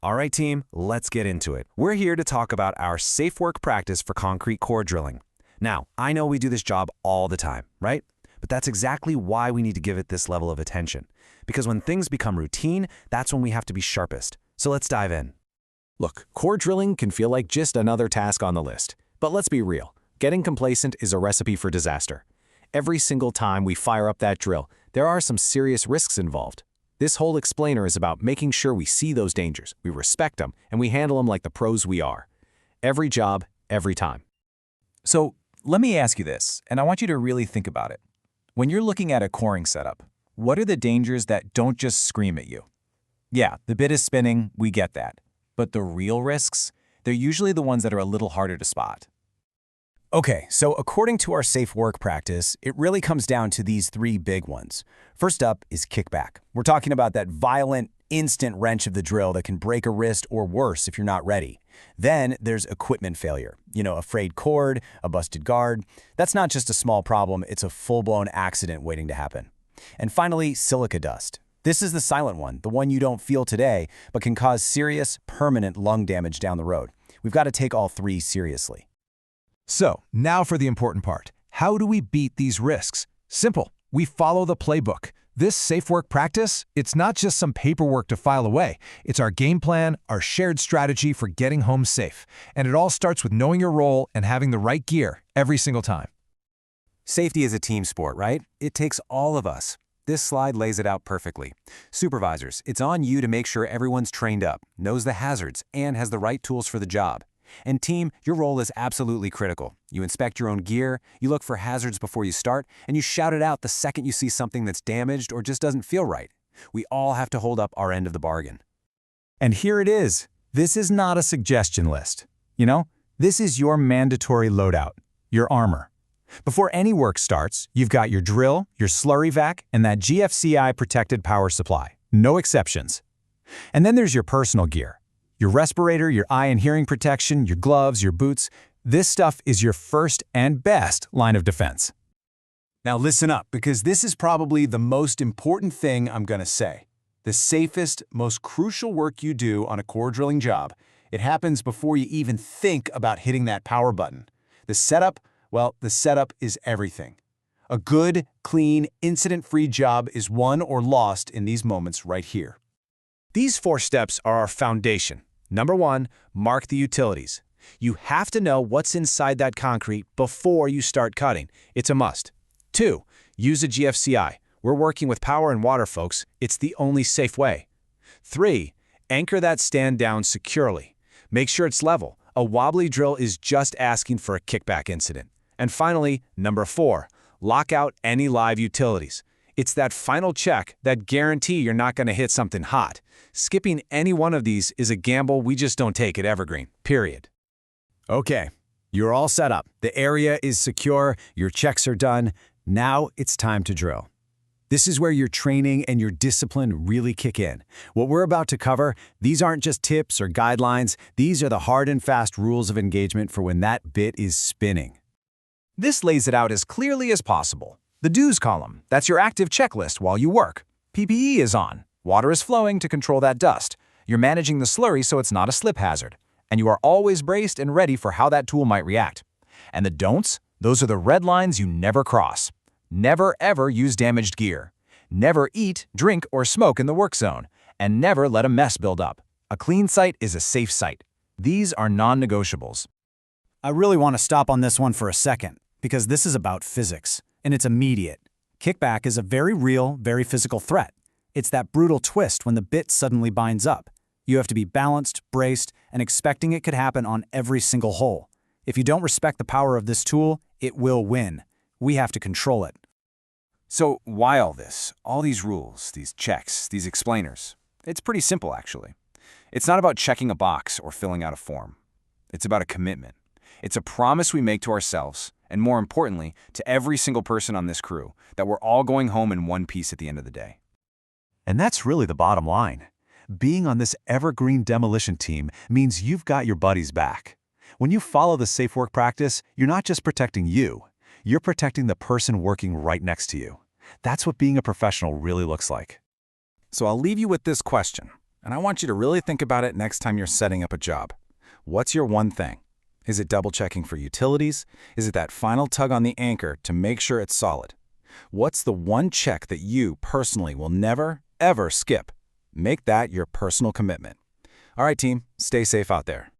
All right, team, let's get into it. We're here to talk about our safe work practice for concrete core drilling. Now, I know we do this job all the time, right? But that's exactly why we need to give it this level of attention. Because when things become routine, that's when we have to be sharpest. So let's dive in. Look, core drilling can feel like just another task on the list. But let's be real. Getting complacent is a recipe for disaster. Every single time we fire up that drill, there are some serious risks involved. This whole explainer is about making sure we see those dangers, we respect them, and we handle them like the pros we are. Every job, every time. So let me ask you this, and I want you to really think about it. When you're looking at a coring setup, what are the dangers that don't just scream at you? Yeah, the bit is spinning, we get that. But the real risks, they're usually the ones that are a little harder to spot. Okay, so according to our safe work practice, it really comes down to these three big ones. First up is kickback. We're talking about that violent, instant wrench of the drill that can break a wrist or worse if you're not ready. Then there's equipment failure. A frayed cord, a busted guard. That's not just a small problem, it's a full-blown accident waiting to happen. And finally, silica dust. This is the silent one, the one you don't feel today, but can cause serious, permanent lung damage down the road. We've got to take all three seriously. So, now for the important part. How do we beat these risks? Simple. We follow the playbook. This safe work practice, it's not just some paperwork to file away. It's our game plan, our shared strategy for getting home safe. And it all starts with knowing your role and having the right gear every single time. Safety is a team sport, right? It takes all of us. This slide lays it out perfectly. Supervisors, it's on you to make sure everyone's trained up, knows the hazards, and has the right tools for the job. And team, your role is absolutely critical. You inspect your own gear, you look for hazards before you start, and you shout it out the second you see something that's damaged or just doesn't feel right. We all have to hold up our end of the bargain. And here it is. This is not a suggestion list. This is your mandatory loadout, your armor. Before any work starts, you've got your drill, your slurry vac, and that GFCI protected power supply. No exceptions. And then there's your personal gear. Your respirator, your eye and hearing protection, your gloves, your boots. This stuff is your first and best line of defense. Now listen up, because this is probably the most important thing I'm going to say. The safest, most crucial work you do on a core drilling job, it happens before you even think about hitting that power button. The setup is everything. A good, clean, incident-free job is won or lost in these moments right here. These 4 steps are our foundation. Number 1, mark the utilities. You have to know what's inside that concrete before you start cutting. It's a must. 2, use a GFCI. We're working with power and water, folks. It's the only safe way. 3, anchor that stand down securely. Make sure it's level. A wobbly drill is just asking for a kickback incident. And finally, number 4, lock out any live utilities. It's that final check that guarantee you're not going to hit something hot. Skipping any one of these is a gamble we just don't take at Evergreen, period. Okay, you're all set up. The area is secure, your checks are done. Now it's time to drill. This is where your training and your discipline really kick in. What we're about to cover, these aren't just tips or guidelines. These are the hard and fast rules of engagement for when that bit is spinning. This lays it out as clearly as possible. The do's column, that's your active checklist while you work. PPE is on. Water is flowing to control that dust. You're managing the slurry so it's not a slip hazard. And you are always braced and ready for how that tool might react. And the don'ts, those are the red lines you never cross. Never ever use damaged gear. Never eat, drink, or smoke in the work zone. And never let a mess build up. A clean site is a safe site. These are non-negotiables. I really want to stop on this one for a second, because this is about physics, and it's immediate. Kickback is a very real, very physical threat. It's that brutal twist when the bit suddenly binds up. You have to be balanced, braced, and expecting it could happen on every single hole. If you don't respect the power of this tool, it will win. We have to control it. So why all this? All these rules, these checks, these explainers? It's pretty simple, actually. It's not about checking a box or filling out a form. It's about a commitment. It's a promise we make to ourselves, and more importantly, to every single person on this crew, that we're all going home in one piece at the end of the day. And that's really the bottom line. Being on this evergreen demolition team means you've got your buddies back. When you follow the safe work practice, you're not just protecting you, you're protecting the person working right next to you. That's what being a professional really looks like. So I'll leave you with this question. And I want you to really think about it next time you're setting up a job. What's your one thing? Is it double-checking for utilities? Is it that final tug on the anchor to make sure it's solid? What's the one check that you personally will never, ever skip? Make that your personal commitment. All right, team, stay safe out there.